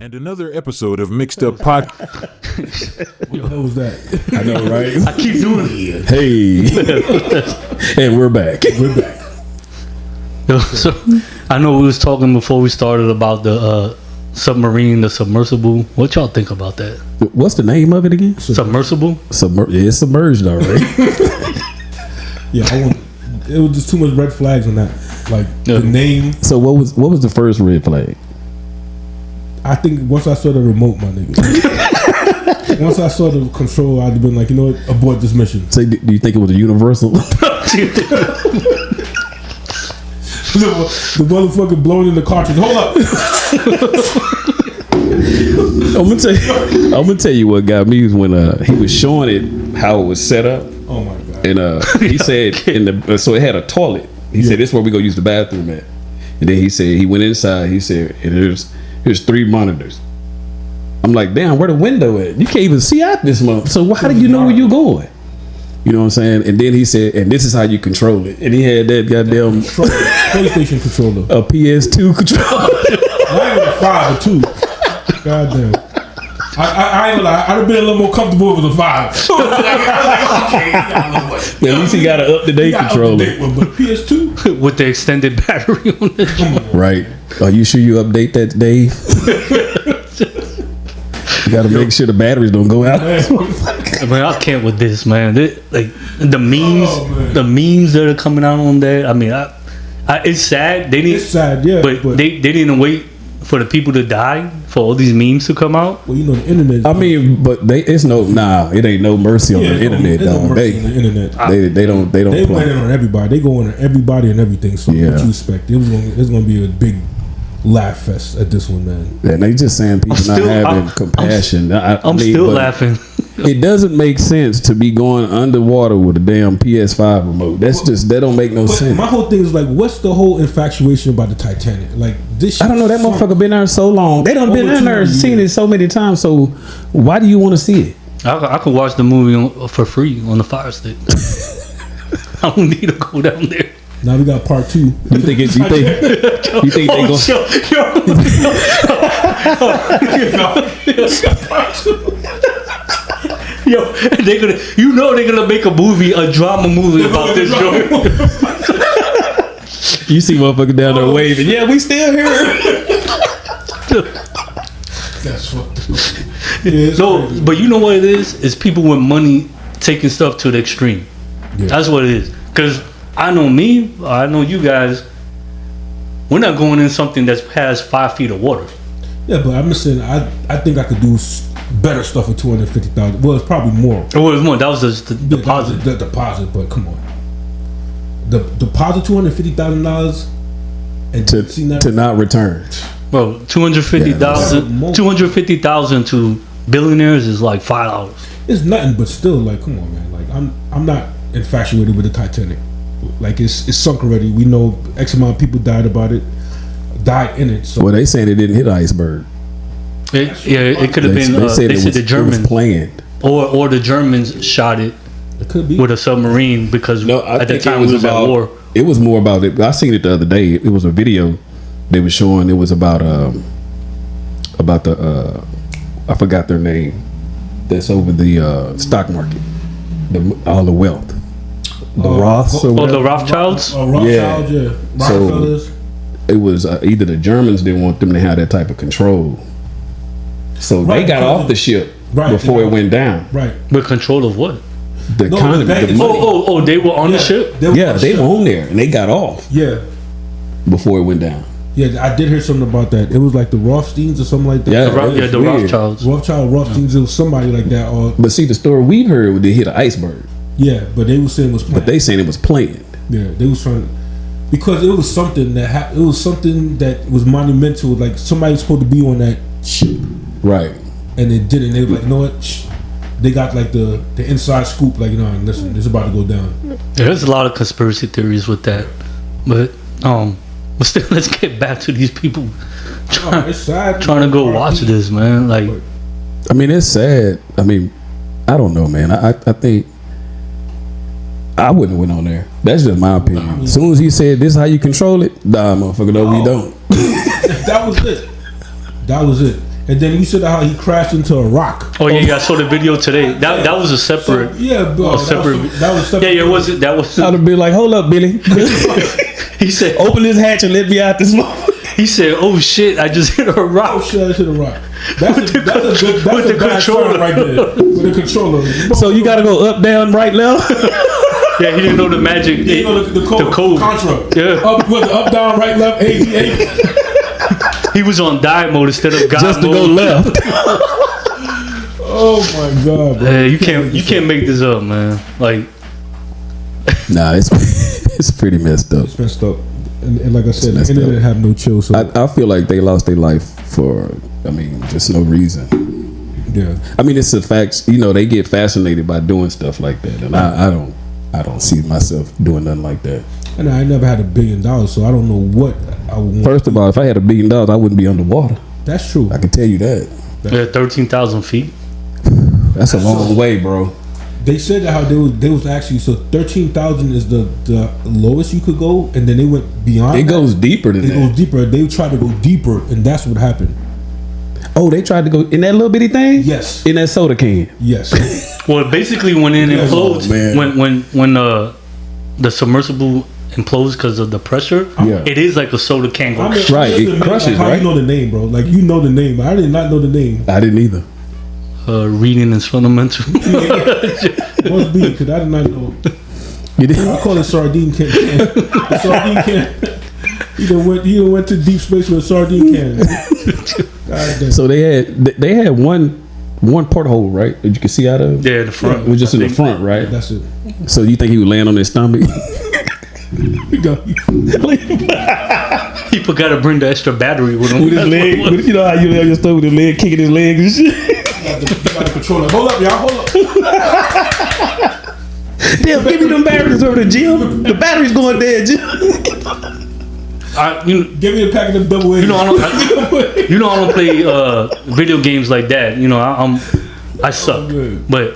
And another episode of Mixed Up Pod. What the hell was that? I know, right? I keep doing it. Hey, and we're back. We're back. So, I know we was talking before we started about the submarine, the submersible. What y'all think about that? What's the name of it again? Submersible? It's submerged already. Yeah, it was just too much red flags on that. Like the name. So what was the first red flag? I think once I saw the remote, my nigga. Once I saw the control, I'd have been like, you know what, abort this mission. So do you think it was a universal? The motherfucker blowing in the cartridge. Hold up. I'm gonna tell you what got me was when he was showing it how it was set up. Oh my god. And he said so it had a toilet. He said this is where we go use the bathroom at. And then he said he went inside. He said and here's 3 monitors. I'm like, damn, where the window at? You can't even see out this month. So how do you know where you're going? You know what I'm saying? And then he said, and this is how you control it. And he had that goddamn PlayStation controller, a PS2 controller. not even a 5 or 2. Goddamn. I ain't gonna lie. I'd have been a little more comfortable with a 5. Okay, At least he got an up-to-date controller. But PS2, With the extended battery on it. Right. Are you sure you update that, Dave? You got to make sure the batteries don't go out. Man, I can't with this, man. Like the memes that are coming out on there. I mean, it's sad. They didn't. it's sad, yeah. But they didn't wait for the people to die for all these memes to come out. well, you know, the internet. I mean, but it ain't no mercy on the internet, there's no dog. mercy on the internet. They don't They went play. in on everybody. They go on everybody and everything. So Yeah. what you expect? It's gonna be a big laugh fest at this one, man. And they just saying people not having compassion. I'm still laughing. It doesn't make sense to be going underwater with a damn PS5 remote. That don't make no But sense. my whole thing is like, what's the whole infatuation about the Titanic? Like this. I don't know. That motherfucker been there so long. They done been Over in there, 200 seen it so many times. So why do you want to see it? I could watch the movie for free on the Fire Stick. I don't need to go down there. Now we got part 2. You think they go? Yo, they're gonna make a movie, a drama movie about this joint. You see motherfucker down there waving. Yeah, we still here. That's what. Yeah, No, crazy. but you know what it is? It's people with money taking stuff to the extreme. Yeah. That's what it is. Because I know me, I know you guys. We're not going in something that has 5 feet of water. Yeah, but I'm just saying. I think I could do better stuff for $250,000. Well, it's probably more. It was more. That was just the Yeah, deposit. The deposit, but come on. The deposit $250,000 and see now, to not return. Bro, 250,000 Yeah. 250,000 to billionaires is like $5. it's nothing, but still, like, come on, man. Like, I'm not infatuated with the Titanic. Like, it's sunk already. We know X amount of people died in it. So Well, they saying it didn't hit an iceberg. It could have been. They said the it was Germans planned. or the Germans shot it it could be. with a submarine because No, I at the think time it was we was at about. war. It was more about it. I seen it the other day. It was a video they were showing. It was about the I forgot their name. That's over the stock market. All the wealth. The Roths or Oh, whatever. the Rothschilds. Rothschild, yeah. Rockefellers. It was either the Germans didn't want them to have that type of control, so Right, they got because off the ship right, before yeah. it went down. Right. With control of what? The No, economy, the bank the is- money. Oh, they were on the ship. They were Yeah, on the they ship. were on there and they got off Yeah. before it went down. Yeah, I did hear something about that. It was like the Rothsteins or something like that. Yeah, The weird. Rothschilds. Rothsteins, it was somebody like that. Or But see, the story we heard, they hit an iceberg, yeah, but they were saying it was planned. but they saying it was planned. Yeah, they was trying to, because it was something that it was something that was monumental. Like somebody was supposed to be on that ship, Right. and they didn't. They were like, you know what? Shh. They got like the inside scoop. Like, you know, listen, it's about to go down. There's a lot of conspiracy theories with that, but still, let's get back to these people It's sad. trying to go watch this, man. Like, I mean, it's sad. I mean, I don't know, man. I think I wouldn't have went on there. That's just my opinion. As soon as he said this is how you control it, nah, motherfucker, no, we don't. That was it. That was it. And then you said how he crashed into a rock. Oh yeah, I saw the video today. That was a separate. Yeah, bro. That was separate. Yeah, that was. I'd have been like, hold up, Billy. He said, Open this hatch and let me out this motherfucker. he said, oh shit, I just hit a Oh rock. shit, I hit a rock. That's a good. That's with a the bad controller. sign right there. With the controller. So you gotta go up, down, right, left. Yeah, he didn't know the magic. You know the code. Contra. Yeah. Up, down, right, left, A, B, A. He was on die mode instead of God Just to mode. go left. Oh my god, bro. Yeah, you can't make this up, man. Like, Nah, it's pretty messed up. It's messed up. And like I said, the messed internet up. have no chill. So I feel like they lost their life for, I mean, just no reason. yeah, I mean, it's the facts. You know, they get fascinated by doing stuff like that, and I don't see myself doing nothing like that. and I never had $1 billion, so I don't know what I would want. First of all, if I had $1 billion, I wouldn't be underwater. That's true. I can tell you that. yeah, 13,000 feet. That's a long way, bro. They said that how they was actually so 13,000 is the lowest you could go, and then they went beyond. It that. goes deeper than It that. goes deeper. They tried to go deeper, and that's what happened. Oh, they tried to go in that little bitty thing. Yes. In that soda can. Yes. Well, basically, when it Yes. implodes, Oh, man. when the submersible implodes because of the pressure, Yeah. it is like a soda can go. Right, it crushes, How right? you know the name, bro? Like you know the name. I did not know the name. I didn't either. Reading is fundamental. Must be because I did not know. You did. I call it sardine can. The sardine can. You done went to deep space with a sardine can. God damn. So they had one porthole, right? That you could see out of. Yeah, the front. It was just in the front, right? That's it. So you think he would land on his stomach? We go. He forgot to bring the extra battery with him. With his leg, you know how you have your stomach with his leg, kicking his leg and shit. You got the controller. Hold up, y'all. Hold up. Damn, give me them batteries over the gym. The battery's going dead, Jim. Give me a pack of them double A's. I don't play video games like that. You know, I suck. good. But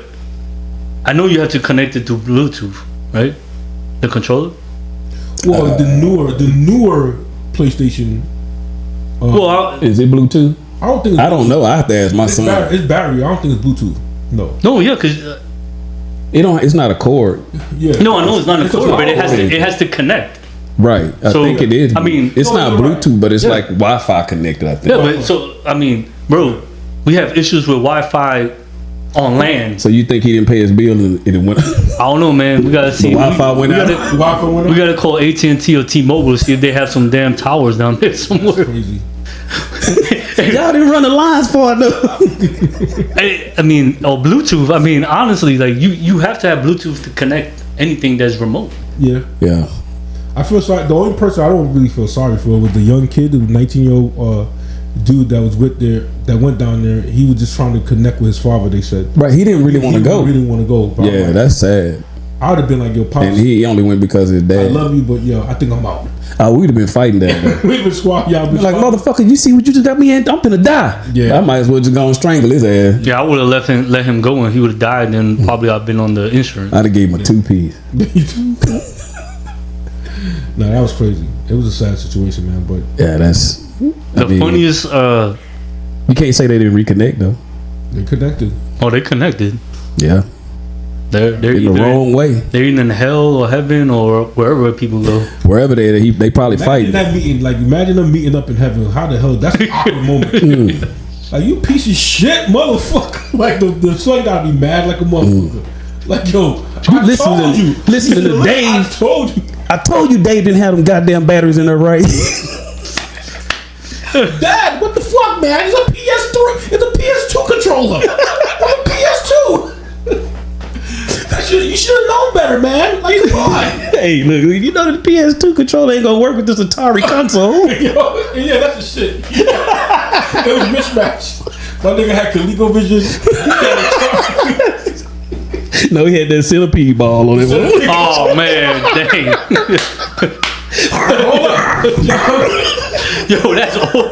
I know you have to connect it to Bluetooth, right? The controller. Well, the newer PlayStation. Well, Is it Bluetooth? I don't think. I don't know. I have to ask my son. It's battery. I don't think it's Bluetooth. No. no, yeah, because It's not a cord, Yeah. no, I know it's not a It's cord, but it has cord. to connect. right? I So, think it is. I mean- it's No, not you're right. Bluetooth, but it's Yeah. like Wi-Fi connected. I think. Yeah, but so I mean, bro, we have issues with Wi-Fi on land. So you think he didn't pay his bill and it went? I don't know, man. We gotta see. Wi-Fi went we out? gotta, Wi-Fi went we up. gotta call AT&T or T-Mobile to see if they have some damn towers down there somewhere. Crazy. Y'all didn't run the lines for enough. I mean, or Bluetooth. I mean, honestly, like you have to have Bluetooth to connect anything that's remote. Yeah. Yeah. I feel sorry. The only person I don't really feel sorry for was the young kid, the 19-year-old dude that was that went down there. He was just trying to connect with his father. They said. Right. He didn't really want to go. Really want to go. But I'm Yeah, like, that's sad. I would have been like, yo, pops, And he only went because his I dad. love you, but yo, I think I'm out. We'd have been fighting that. Though. We've been squad, y'all. Been Like, squad. motherfucker, you see what you just got me in? I'm finna die. Yeah. I might as well just go and strangle his ass. Yeah, I would have let him go and he would have died. Then probably I've been on the insurance. I'd have gave him a 2-piece. No, that was crazy. It was a sad situation, man. But Yeah, that's. The funniest. You can't say they didn't reconnect though. they connected. Oh, they connected. Yeah. They're In the either wrong way. they're either in hell or heaven or wherever people go. Wherever they probably Imagine fighting. that meeting. Like, imagine them meeting up in heaven. How the hell? That's an awkward moment. Like, you piece of shit, motherfucker. Like, the son gotta be mad like a motherfucker. Like, yo, I listen told to- you. listen to You should've Dave. I told you. I told you Dave didn't have them goddamn batteries in there right. Dad, what the fuck, man? It's a PS3. It's a PS2 controller. I'm a PS2. You should have known better, man. Like, come on. Hey, look, you know the PS2 controller ain't gonna work with this Atari console. Yo, yeah, that's the shit. It was mismatched. My nigga had ColecoVision. No, he had that centipede ball on it. Oh man, dang. Yo, that's old.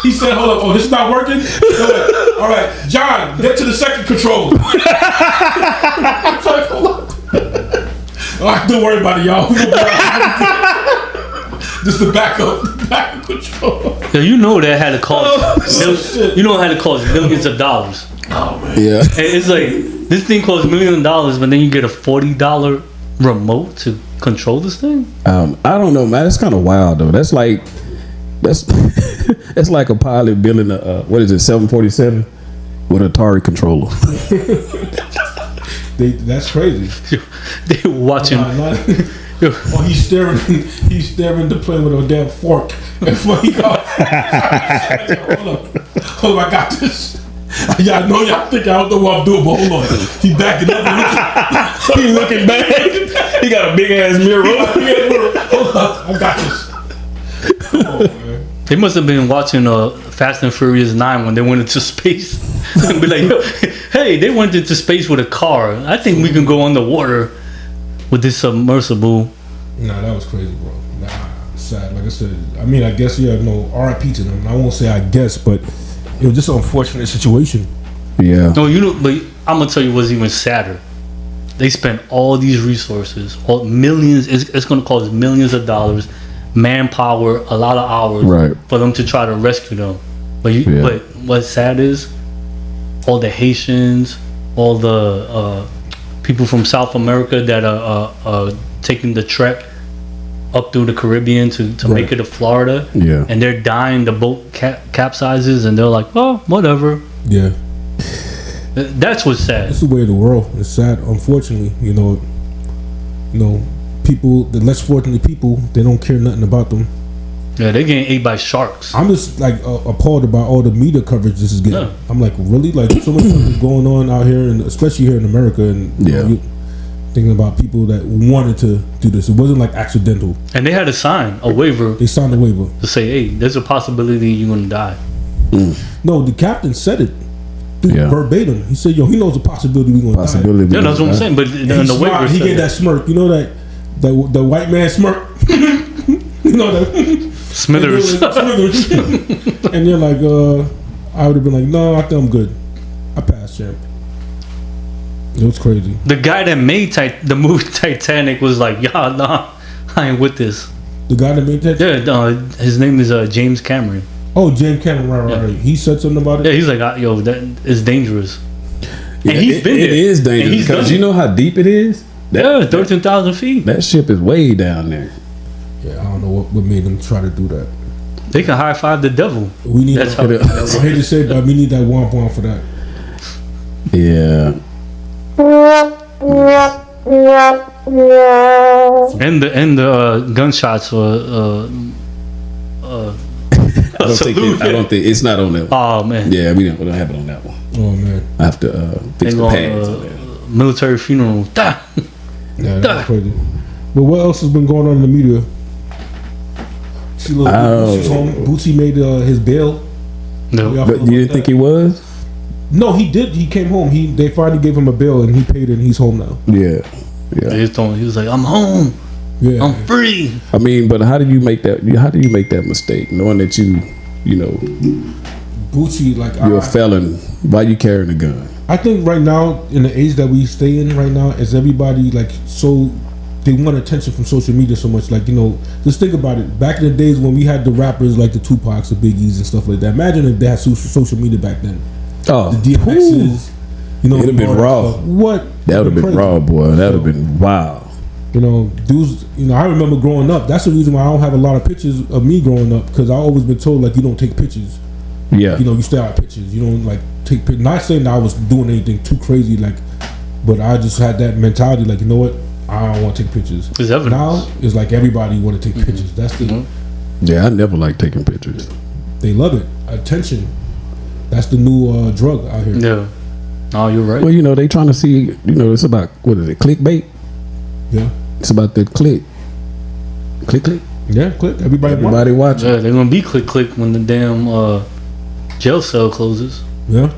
He said, hold up, oh, this is not working? All right, John, get to the second controller. I'm like, hold up. All right, don't worry about it, y'all. This is the backup. back in control. Yeah, you know that had to cost. You know it had to cost millions of dollars. Yeah. And it's like this thing costs millions of dollars, but then you get a $40 remote to control this thing. I don't know, man. That's kind of wild though. That's like like a pilot building a what is it, 747 with an Atari controller. That's crazy. They were watching. Oh, he's staring the plane with a damn fork. And he got, hold up, I got this. Y'all know y'all think I don't know what I'm doing, but hold on. He backing up and he looking back. He got a big ass mirror. Hold up, I got this. Come on, man. They must have been watching Fast and Furious 9 when they went into space. And be like, yo, hey, they went into space with a car. I think we can go underwater with this submersible. Nah, that was crazy, bro. Nah, sad. Like I said, I mean, I guess no RIP to them. I won't say I guess, but it was just an unfortunate situation. Yeah. No, but I'm gonna tell you what's even sadder. They spent all these resources, millions. It's gonna cost millions of dollars, manpower, a lot of hours, right, for them to try to rescue them. But but what's sad is all the Haitians, all the people from South America that are taking the trek up through the Caribbean to make it to Florida. Yeah. And they're dying. The boat capsizes, and they're like, oh, whatever. Yeah. That's what's sad. It's the way of the world. It's sad, unfortunately. You know, people, the less fortunate people, they don't care nothing about them. Yeah, they're getting ate by sharks. I'm just like appalled about all the media coverage this is getting. Yeah. I'm like, really? Like, so much stuff is going on out here, and especially here in America, and thinking about people that wanted to do this. It wasn't like accidental. And they had to sign a waiver. They signed a waiver to say, hey, there's a possibility you're gonna die. No, the captain said it. Verbatim. He said, yo, he knows the possibility we're gonna die. Yeah, that's what I'm saying. But in the waiver, he gave that smirk. You know that the white man smirk. You know that Smithers. And they're like, I would have been like, no, I think I'm good. I passed, champ. It was crazy. The guy that made the movie Titanic was like, yeah, nah, I ain't with this. The guy that made Titanic? Yeah, his name is James Cameron. Oh, James Cameron, right. He said something about it? Yeah, he's like, yo, that is dangerous. Yeah, and he's been there. It is dangerous because you know how deep it is? 13,000 feet. That ship is way down there. Yeah, I don't know what made them try to do that. They can high five the devil. We need I hate to say it, but we need that womp womp for that. Yeah. And the gunshots were I don't think it's not on that one. Oh man. Yeah, we don't have it on that one. Oh man. I have to fix the pads on there. Military funeral. Yeah, that's crazy. But what else has been going on in the media? See, look, Boosie's home. Boosie made his bail. No, but you didn't think he was? No, he did. He came home. They finally gave him a bail, and he paid it. And he's home now. Yeah. He was like, "I'm home. Yeah, I'm free." I mean, but how do you make that? How do you make that mistake, knowing that you know, Boosie, like you're a felon? Why you carrying a gun? I think right now, in the age that we stay in right now, is everybody like so. They want attention from social media so much. Like, just think about it. Back in the days when we had the rappers like the Tupacs, the Biggies, and stuff like that. Imagine if they had social media back then. Oh, the DMXs. It'd have been raw. What? That would have been raw, boy. That would have been wild. Dudes. I remember growing up. That's the reason why I don't have a lot of pictures of me growing up, because I always been told like you don't take pictures. Yeah. You stay out of pictures. You don't like take pictures. Not saying that I was doing anything too crazy, like, but I just had that mentality. Like, you know what? I don't want to take pictures. Now it's like everybody want to take pictures. That's the. Yeah, I never liked taking pictures. They love it. Attention. That's the new drug out here. Yeah. Oh, you're right. Well, they trying to see. It's about what is it? Clickbait. Yeah. It's about the click. Click. Yeah, click. Everybody watching. Yeah, they're gonna be click when the damn jail cell closes. Yeah.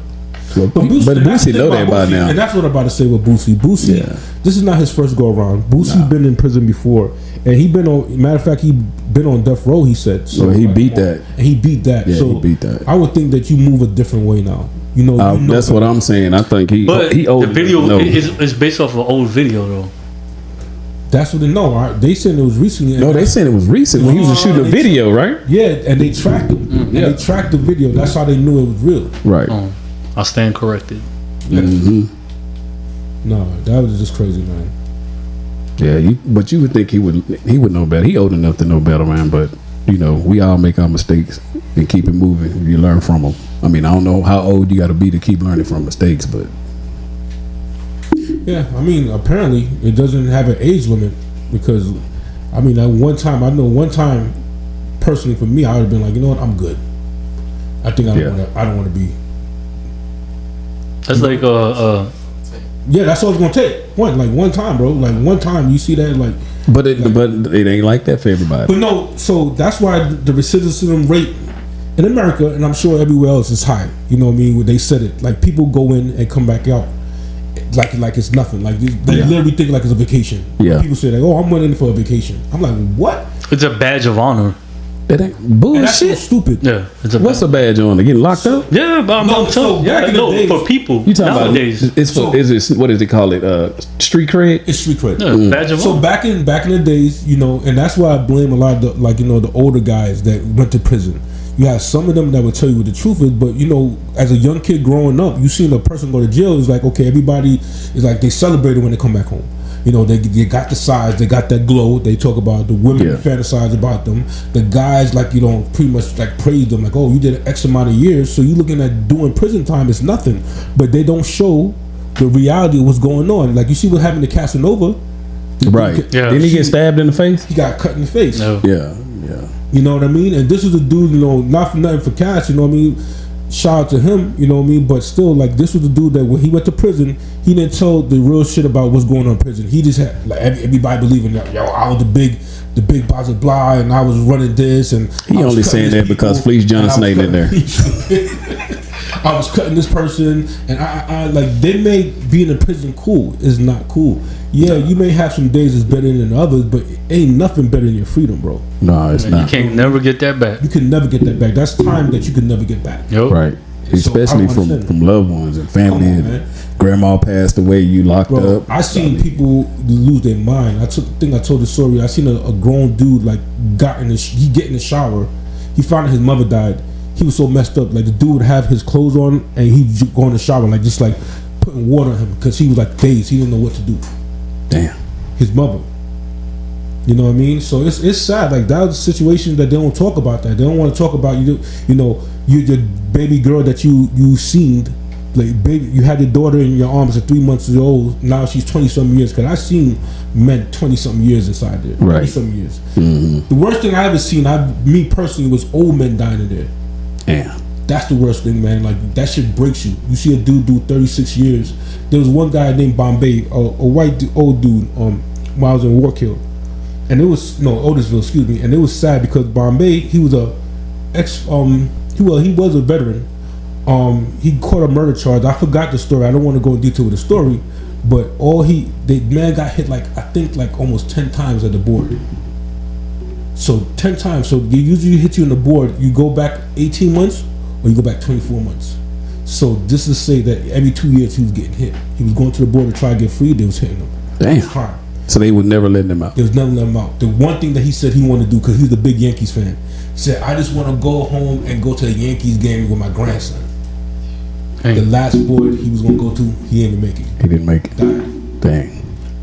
But Boosie know that by now. And that's what I'm about to say with Boosie. Boosie, this is not his first go around. Boosie been in prison before, and he been on. Matter of fact, he been on death row. He said so. He beat that. And he beat that. Yeah, so he beat that. I would think that you move a different way now. That's what I'm saying. I think he. But he the video is based off of an old video though. That's what they know. Right? They said it was recently. No, they said it was recent when he was shooting a video, right? Yeah, and they tracked him. And Yeah. they tracked the video. That's how they knew it was real. Right. I stand corrected. No, that was just crazy, man. Yeah, but you would think he would know better. He old enough to know better, man. But you know, we all make our mistakes and keep it moving. You learn from them. I mean, I don't know how old you got to be to keep learning from mistakes, but Yeah, I mean, apparently it doesn't have an age limit because, I mean, at one time, personally for me, I would have been like, you know what, I'm good. I think I don't want to be. That's like Yeah, that's all it's gonna take. One time, bro. Like one time, you see that, like. but it ain't like that for everybody. But no, so that's why the recidivism rate in America, and I'm sure everywhere else, is high. You know what I mean? When they said it, like people go in and come back out, like it's nothing. Like they literally think like it's a vacation. Yeah. People say like, "Oh, I'm went in for a vacation." I'm like, "What?" it's a badge of honor. That ain't And that's so bullshit. stupid. Yeah, it's a What's a badge on? They getting locked up? yeah, but I'm No, so telling back in the days- for people You talking nowadays. about? It's for. So- Is it what does they call it? Street cred. It's street cred. Yeah, badge of So honor. back in the days, you know, and that's why I blame a lot of the, like, you know, the older guys that went to prison. You have some of them that would tell you what the truth is, but you know, as a young kid growing up, you seen a person go to jail. It's like, okay, everybody is like they celebrate it when they come back home. You know, they got the size, they got that glow. They talk about the women fantasize about them. The guys, like, you know, pretty much like praise them, like, oh, you did X amount of years, so you looking at doing prison time is nothing. But they don't show the reality of what's going on. Like you see what happened to Casanova. Right. Yeah. Didn't he get stabbed in the face? He got cut in the face. No. Yeah. You know what I mean? And this is a dude, you know, not for nothing for Cash, you know what I mean? Shout out to him, you know what I mean? But still, like, this was the dude that when he went to prison, he didn't tell the real shit about what's going on in prison. He just had, like, everybody believing that, yo, I was the big boss of blah, and I was running this, and He I was only cutting saying this that because people, Fleece and I was Johnson ain't in there. I was cutting this person, and I like, they made being in prison cool. Is not cool. Yeah, you may have some days that's better than others, but ain't nothing better than your freedom, bro. No, it's You not. can't never get that back. You can never get that back. That's time that you can never get back. Yo. Right. So, Especially I don't understand. from loved ones and family. Come on, and man. grandma passed away, you locked Bro, up. I seen people lose their mind. I think I told the story. I seen a grown dude like he get in the shower. He found out his mother died. He was so messed up. Like the dude would have his clothes on and he'd go in the shower like just like putting water on him because he was like dazed. He didn't know what to do. Damn. His mother. You know what I mean? So it's sad. Like that was a situation that they don't talk about. That they don't want to talk about. You know, you the baby girl that you seen, like baby, you had your daughter in your arms at 3 months old. Now she's 20-something years. Cause I seen men 20-something years inside there. Right. 20-something years. The worst thing I ever seen, me personally, was old men dying in there. Damn. That's the worst thing, man. Like that shit breaks you. You see a dude do 36 years. There was one guy named Bombay, a white old dude. When I was in Warkill. And it was Otisville, excuse me, and it was sad because Bombay, he was a he was a veteran. He caught a murder charge. I forgot the story. I don't want to go in detail with the story, but the man got hit like I think like almost 10 times at the board. So 10 times. So they usually hit you on the board. You go back 18 months or you go back 24 months. So this is to say that every 2 years he was getting hit. He was going to the board to try to get free. They was hitting him. Damn. It was hard. So they would never let them out. There was never let him out. The one thing that he said he wanted to do, because he's a big Yankees fan, he said, I just want to go home and go to the Yankees game with my grandson. Hey. The last board he was going to go to, he didn't make it. He didn't make it. Died. Dang.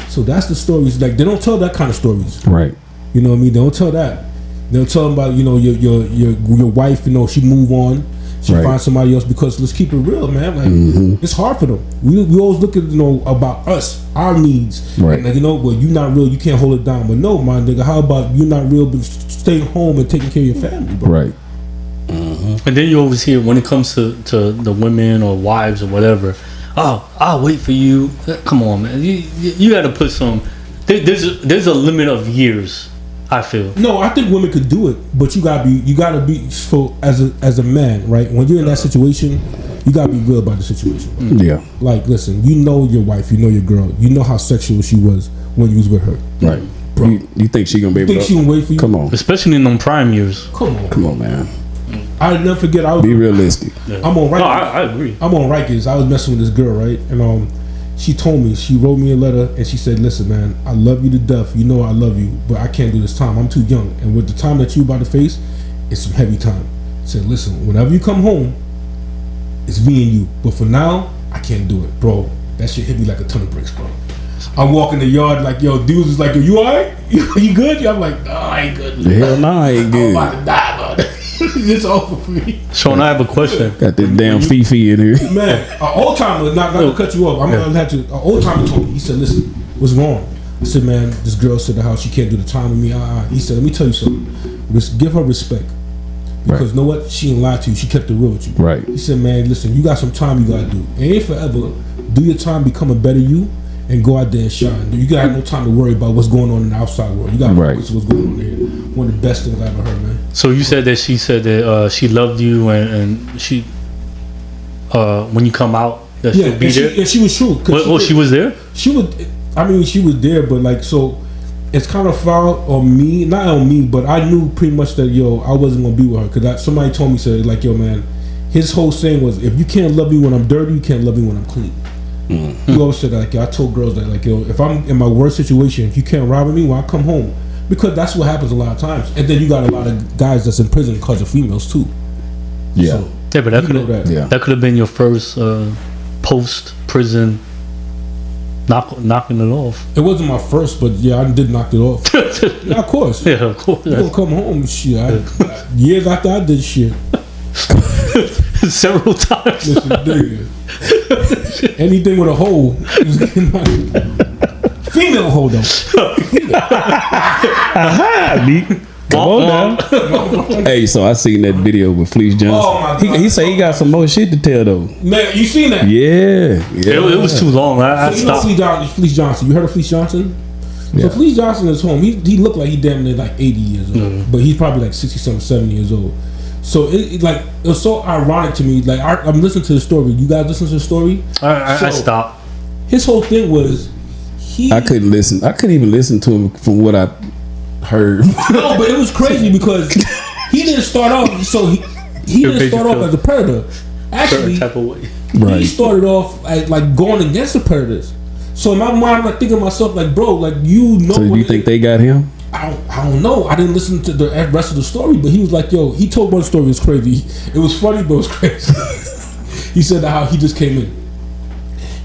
So that's the stories. Like, they don't tell that kind of stories. Right. You know what I mean? They don't tell that. They'll tell them about, you know, your wife, you know, she move on. She Right. find somebody else, because let's keep it real, man. Like it's hard for them. We always look at, you know, about us, our needs. Right. And like, you know, well, you not real, you can't hold it down. But no, my nigga, how about you not real, but staying home and taking care of your family, bro? Right. And then you always hear when it comes to the women or wives or whatever, oh, I'll wait for you. Come on, man. You got to put some. There's a limit of years. I feel. No, I think women could do it, but you gotta be so as a man, right? When you're in that situation, you gotta be real about the situation. Bro. Yeah. Like, listen, you know your wife, you know your girl, you know how sexual she was when you was with her. Right. Bro. You think she gonna be able Think to? she gonna wait for you? Come on. Especially in them prime years. Come on. Come on, man. I'll never forget. Be realistic. I'm on Rikers. No, I agree. I'm on Rikers. I was messing with this girl, right? And She told me, she wrote me a letter and she said, listen, man, I love you to death. You know I love you, but I can't do this time. I'm too young. And with the time that you about to face, it's some heavy time. Said, listen, whenever you come home, it's me and you. But for now, I can't do it. Bro, that shit hit me like a ton of bricks, bro. I'm walking the yard like, yo, dudes is like, are you alright? You good? I'm like, no, I ain't good. Hell no, I ain't I'm good. about to die, bro. It's over for me. Sean, I have a question. Got this damn Fifi in here. Man, an old timer, not to cut you off. I'm gonna have to. An old timer told me. He said, "Listen, what's wrong?" I said, "Man, this girl said the house she can't do the time with me." He said, "Let me tell you something. Give her respect because you know what? She ain't lied to you. She kept it real with you." Right. He said, "Man, listen, you got some time you gotta do. It ain't forever. Do your time, become a better you, and go out there and shine. You got no time to worry about what's going on in the outside world. You got to focus on what's going on here." One of the best things I ever heard, man. So you said that she said that she loved you and she when you come out that she'll be there. And she was true. She was there. She was. I mean, she was there, but like, so it's kind of foul on me, not on me, but I knew pretty much that I wasn't gonna be with her because somebody told me, said like, yo, man, his whole saying was, if you can't love me when I'm dirty, you can't love me when I'm clean. He always said that. Like, I told girls that, like, yo, if I'm in my worst situation, if you can't rob me when I come home, because that's what happens a lot of times. And then you got a lot of guys that's in prison because of females too. Yeah. So, yeah, but that could have been your first post prison knocking it off. It wasn't my first, but yeah, I did knock it off. Yeah, of course. Yeah, of course. You gonna come home, shit. Years after I did shit. Several times. Listen, nigga. Anything with a hole. Female hole though. Come on now. Hey, so I seen that video with Fleece Johnson. Oh my God. He said he got some more shit to tell though. Man, you seen that? Yeah. It was too long. I So you know stopped. Fleece Johnson. You heard of Fleece Johnson? Yeah. So Fleece Johnson is home. He looked like he damn near like 80 years old, but he's probably like 60-something, 70 years old. So it was so ironic to me. Like I'm listening to the story. You guys listen to the story? I stopped. His whole thing was I couldn't listen. I couldn't even listen to him from what I heard. No, but it was crazy because he didn't start off. So he didn't start off as a predator. Actually, Type of way. Right. he started off as like going against the predators. So in my mind, I'm like thinking to myself, like, bro, like you know. So you think they got him? I don't know. I didn't listen to the rest of the story, but he was like, yo, he told one story. It was crazy. It was funny, but it was crazy. He said how he just came in.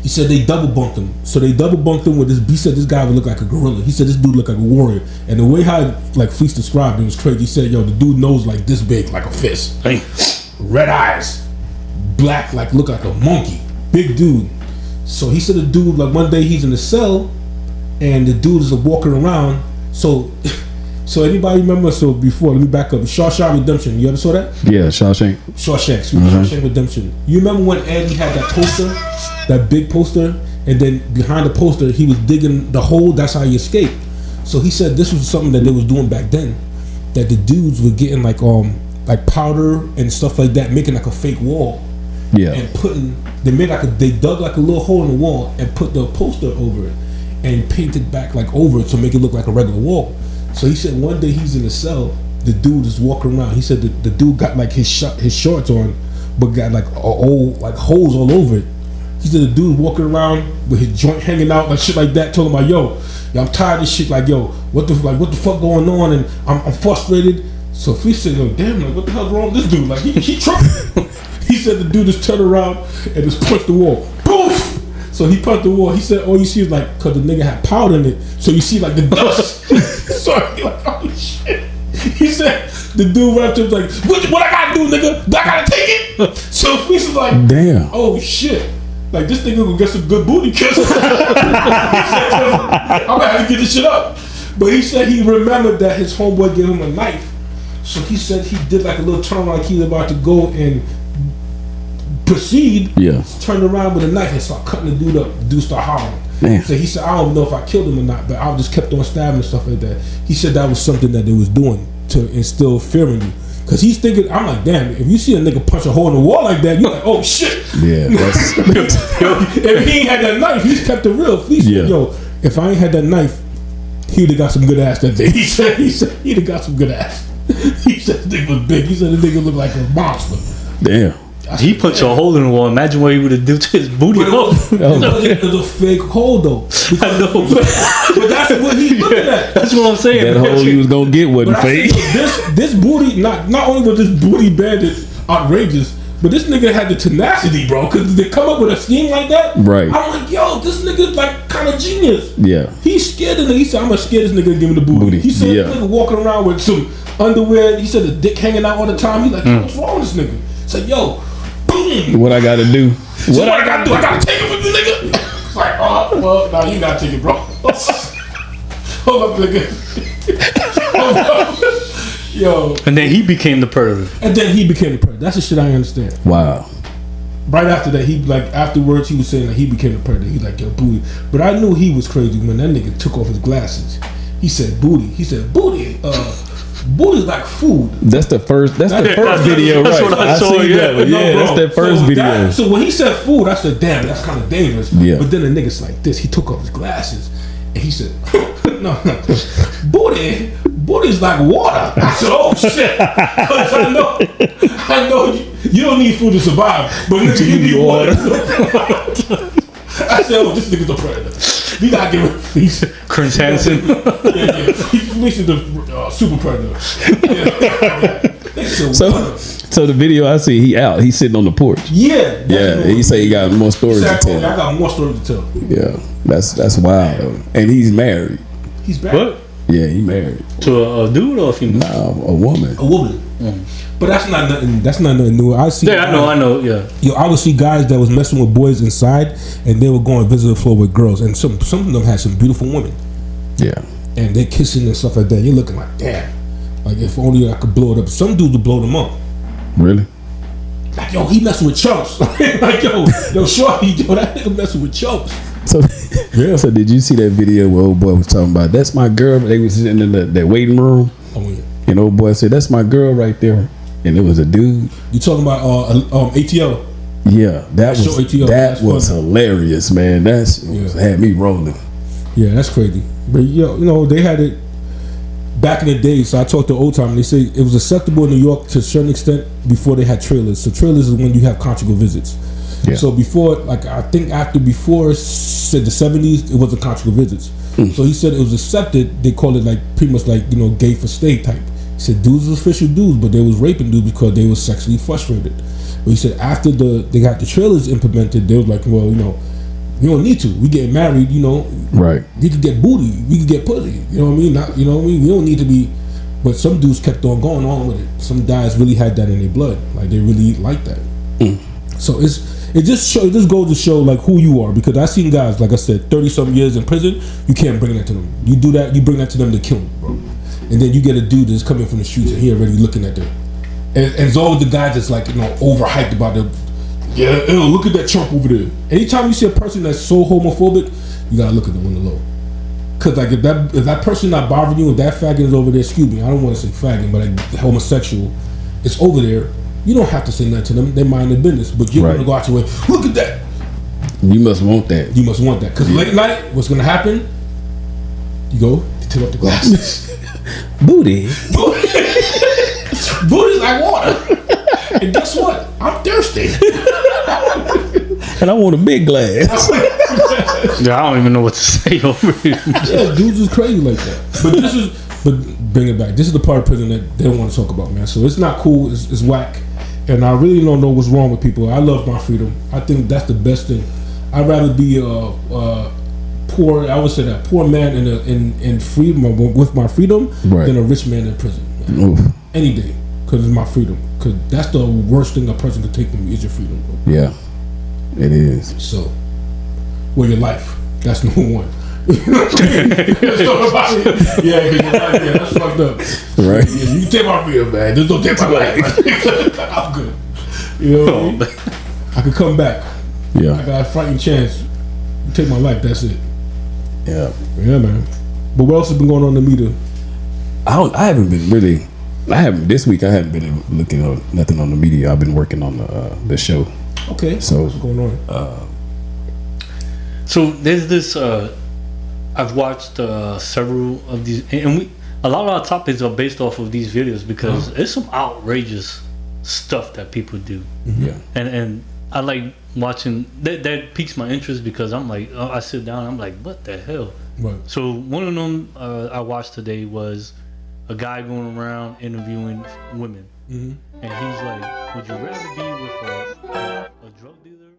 He said they double bunked him. So they double bunked him with this. He said this guy would look like a gorilla. He said this dude looked like a warrior. And the way how like Fleece described it was crazy. He said, yo, the dude nose like this big, like a fist. Hey. Red eyes, black, like look like a monkey. Big dude. So he said the dude, like one day he's in the cell and the dude is walking around. So anybody remember? So before, let me back up. Shawshank Redemption. You ever saw that? Yeah, Shawshank. Shawshank Redemption. You remember when Eddie had that poster, that big poster, and then behind the poster he was digging the hole. That's how he escaped. So he said this was something that they was doing back then. That the dudes were getting like powder and stuff like that, making like a fake wall. Yeah. And they dug like a little hole in the wall and put the poster over it and painted back like over it to make it look like a regular wall. So he said one day he's in the cell, the dude is walking around. He said the dude got like his shorts on, but got like old like holes all over it. He said the dude walking around with his joint hanging out like shit like that, told him like, yo, I'm tired of this shit. Like, yo, what the fuck going on? And I'm frustrated. So Fleece said, yo, damn, like what the hell's wrong with this dude? Like he tripping. He said the dude just turned around and just punched the wall. Poof! So he punched the wall. He said all you see is like, cause the nigga had powder in it. So you see like the dust. So he like, oh shit. He said the dude ran up to him like, what I gotta do, nigga? Do I gotta take it? So Fleece was like, damn. Oh shit. Like this nigga gonna get some good booty kills. He said, I'm gonna have to get this shit up. But he said he remembered that his homeboy gave him a knife. So he said he did like a little turnaround, like he was about to go and proceed. Yeah. Turned around with a knife and started cutting the dude up. The dude started hollering. Man. So he said, I don't know if I killed him or not, but I just kept on stabbing and stuff like that. He said that was something that they was doing to instill fear in you. Cause he's thinking, I'm like, damn, if you see a nigga punch a hole in the wall like that, you're like, oh shit. Yeah. If he ain't had that knife, he's kept it real. Fleece said, yo, if I ain't had that knife, he would have got some good ass that day. He said he'd have got some good ass. He said the nigga was big. He said the nigga looked like a monster. Damn. He punched a hole in the wall. Imagine what he would have done to his booty hole. It was a fake hole though. I know. But that's what he's looking at. That's what I'm saying. That hole he was gonna get wasn't But I fake. said, this booty, not only was this booty bandit outrageous, but this nigga had the tenacity, bro. Because they come up with a scheme like that. Right. I'm like, yo, this nigga like kind of genius. Yeah. He's scared of the. He said, I'm gonna scare this nigga and give him the booty. He said, this nigga walking around with some underwear. He said, the dick hanging out all the time. He's like, yo, what's wrong with this nigga? He said, yo, boom. What I gotta do? What I gotta do? I gotta take it from you, nigga. It's like, oh, well, no, you gotta take it, bro. Hold up, nigga. Hold up. Yo. And then he became the predator. And then he became the predator. That's the shit I understand. Wow. Right after that, he like afterwards he was saying that he became the predator. He's like, yo, booty. But I knew he was crazy when that nigga took off his glasses. He said, booty. He said, booty. Booty's like food. That's the first. That's the first video, that's right? what I saw, seen yeah. that one. Yeah, No, that's bro. that first So video. So when he said food, I said, damn, that's kind of dangerous. Yeah. But then the nigga's like this. He took off his glasses and he said, no, booty's like water. I said, oh shit. 'Cause I know you don't need food to survive, but nigga, you need water. I said, oh, this nigga's a predator. We gotta give him fleece. Chris Hansen. Yeah. Fleece is the super predator. Yeah. So the video I see, he out. He's sitting on the porch. Yeah. Yeah, he say he got more stories to I tell. got more stories to tell. Yeah, that's wild. And he's married. He's back. What? Yeah, he married. To a dude or a female? A woman. A woman. But that's not nothing. That's not nothing new. I see. Yeah, I know. Yeah. Yo, I would see guys that was messing with boys inside, and they would go and visit the floor with girls, and some of them had some beautiful women, Yeah. and they kissing and stuff like that. You're looking like, damn, like if only I could blow it up. Some dudes would blow them up. Really? Like, yo, he messing with chumps. Like, yo, shorty, yo, that nigga messing with chumps. So yeah. So did you see that video where old boy was talking about that's my girl? They was sitting in that waiting room, Oh yeah. and old boy said that's my girl right there, and it was a dude. You talking about ATL? Yeah, that Show was ATL, that that's was funny. hilarious, man. That's had me rolling. Yeah, that's crazy. But yo, you know, they had it back in the day. So I talked to old time, and they say it was acceptable in New York to a certain extent before they had trailers. So trailers is when you have conjugal visits. Yeah. So before, like I think before said the 70s, it wasn't conjugal visits. So he said it was accepted. They called it like pretty much like, you know, gay for stay type. He said dudes was official dudes, but they was raping dudes because they was sexually frustrated. But he said after they got the trailers implemented, they was like, well, you know, we don't need to. We get married, you know. Right. We could get booty. We could get pussy. You know what I mean? Not, you know what I mean? We don't need to be. But some dudes kept on going on with it. Some guys really had that in their blood. Like they really liked that. So it just goes to show like who you are, because I seen guys, like I said, 30-something years in prison. You can't bring that to them. You do that, you bring that to them to kill them, bro. And then you get a dude that's coming from the streets and he already looking at them. And it's always the guy that's like, you know, overhyped about them. Yeah, ew, look at that chump over there. Anytime you see a person that's so homophobic, you gotta look at them on the low. Cause like if that person not bothering you, if that faggot is over there, excuse me, I don't want to say faggot, but like homosexual, it's over there. You don't have to say nothing to them. They mind their business, but you're gonna go out your way. Look at that. You must want that. You must want that, cause late night, what's gonna happen? You go, you take off the glasses. Booty. Booty's like water. And guess what? I'm thirsty. And I want a big glass. Yeah, I don't even know what to say over here. Yeah, dudes is crazy like that. But bring it back. This is the part of prison that they don't want to talk about, man. So it's not cool. It's whack. And I really don't know what's wrong with people. I love my freedom. I think that's the best thing. I'd rather be a poor. I would say that poor man in freedom with my freedom than a rich man in prison. Oof. Any day, because it's my freedom. Because that's the worst thing a person can take from you is your freedom, bro. Yeah, it is. So, well, your life. That's number one. You know what I mean? That's not about it. Yeah, because your life, yeah, that's fucked up. Right. Yeah, you can take my freedom, man. Just don't take my life. I'm good. You know what I mean? I could come back. I Yeah. got a fighting chance. You take my life, that's it. Yeah. Yeah, man. But what else has been going on in the media? I haven't been really. This week I haven't been looking at nothing on the media. I've been working on the show. Okay. So What's going on? So there's this. I've watched several of these, and a lot of our topics are based off of these videos because it's some outrageous stuff that people do. Yeah. And I like watching that piques my interest because I'm like, I sit down, I'm like, what the hell? Right. So one of them I watched today was a guy going around interviewing women, and he's like, would you rather be with a drug dealer?